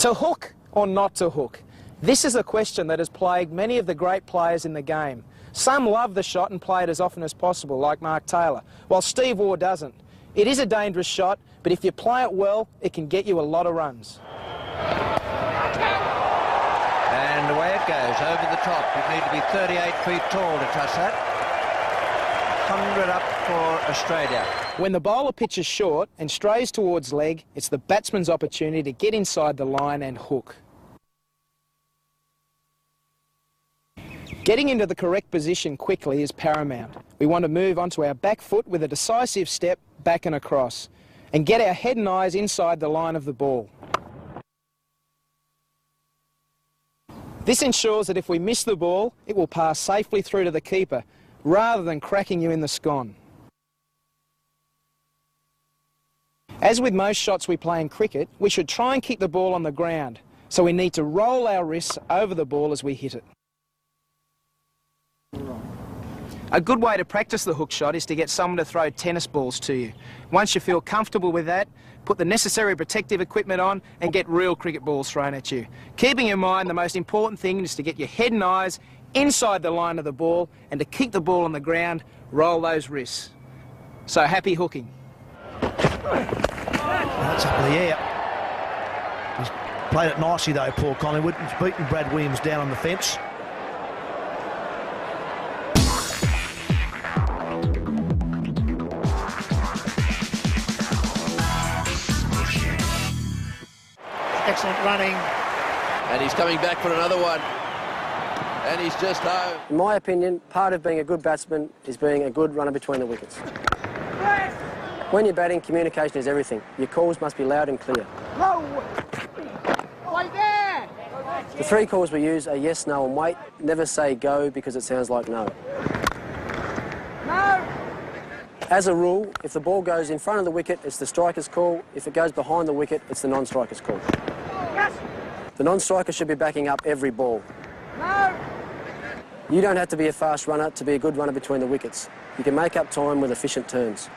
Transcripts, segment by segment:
To hook or not to hook? This is a question that has plagued many of the great players in the game. Some love the shot and play it as often as possible, like Mark Taylor, while Steve Waugh doesn't. It is a dangerous shot, but if you play it well, it can get you a lot of runs. And away it goes, over the top. You need to be 38 feet tall to touch that. 100 up for Australia. When the bowler pitches short and strays towards leg, it's the batsman's opportunity to get inside the line and hook. Getting into the correct position quickly is paramount. We want to move onto our back foot with a decisive step back and across, and get our head and eyes inside the line of the ball. This ensures that if we miss the ball, it will pass safely through to the keeper, rather than cracking you in the scon. As with most shots we play in cricket, we should try and keep the ball on the ground, so we need to roll our wrists over the ball as we hit it. A good way to practice the hook shot is to get someone to throw tennis balls to you. Once you feel comfortable with that, put the necessary protective equipment on and get real cricket balls thrown at you. Keeping in mind the most important thing is to get your head and eyes inside the line of the ball, and to keep the ball on the ground, roll those wrists. So happy hooking. That's up in the air. He's played it nicely though, Paul Collingwood. He's beaten Brad Williams down on the fence. Excellent running. And he's coming back for another one. And he's just home. In my opinion, part of being a good batsman is being a good runner between the wickets. When you're batting, communication is everything. Your calls must be loud and clear. The three calls we use are yes, no and wait. Never say go because it sounds like no. No! As a rule, if the ball goes in front of the wicket, it's the striker's call. If it goes behind the wicket, it's the non-striker's call. Yes. The non-striker should be backing up every ball. No! You don't have to be a fast runner to be a good runner between the wickets. You can make up time with efficient turns.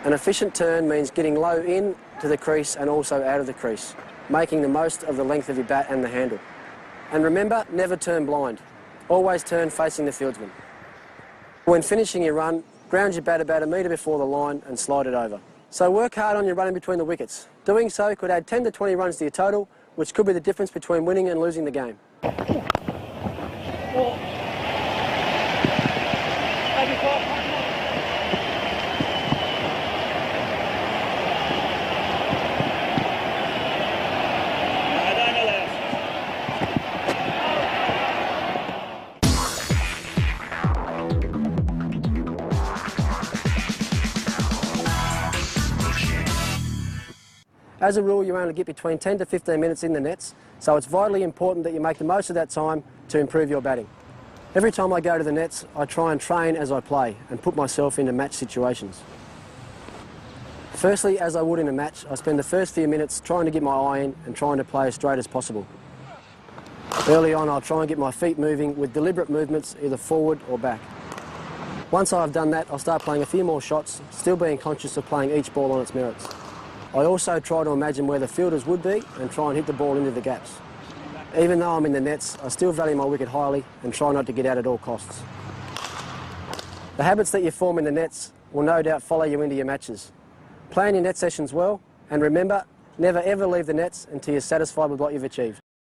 An efficient turn means getting low in to the crease and also out of the crease, making the most of the length of your bat and the handle. And remember, never turn blind. Always turn facing the fieldsman. When finishing your run, ground your bat about a metre before the line and slide it over. So work hard on your running between the wickets. Doing so could add 10 to 20 runs to your total, which could be the difference between winning and losing the game. As a rule, you only get between 10 to 15 minutes in the nets, so it's vitally important that you make the most of that time to improve your batting. Every time I go to the nets, I try and train as I play and put myself into match situations. Firstly, as I would in a match, I spend the first few minutes trying to get my eye in and trying to play as straight as possible. Early on, I'll try and get my feet moving with deliberate movements, either forward or back. Once I've done that, I'll start playing a few more shots, still being conscious of playing each ball on its merits. I also try to imagine where the fielders would be and try and hit the ball into the gaps. Even though I'm in the nets, I still value my wicket highly and try not to get out at all costs. The habits that you form in the nets will no doubt follow you into your matches. Plan your net sessions well, and remember, never ever leave the nets until you're satisfied with what you've achieved.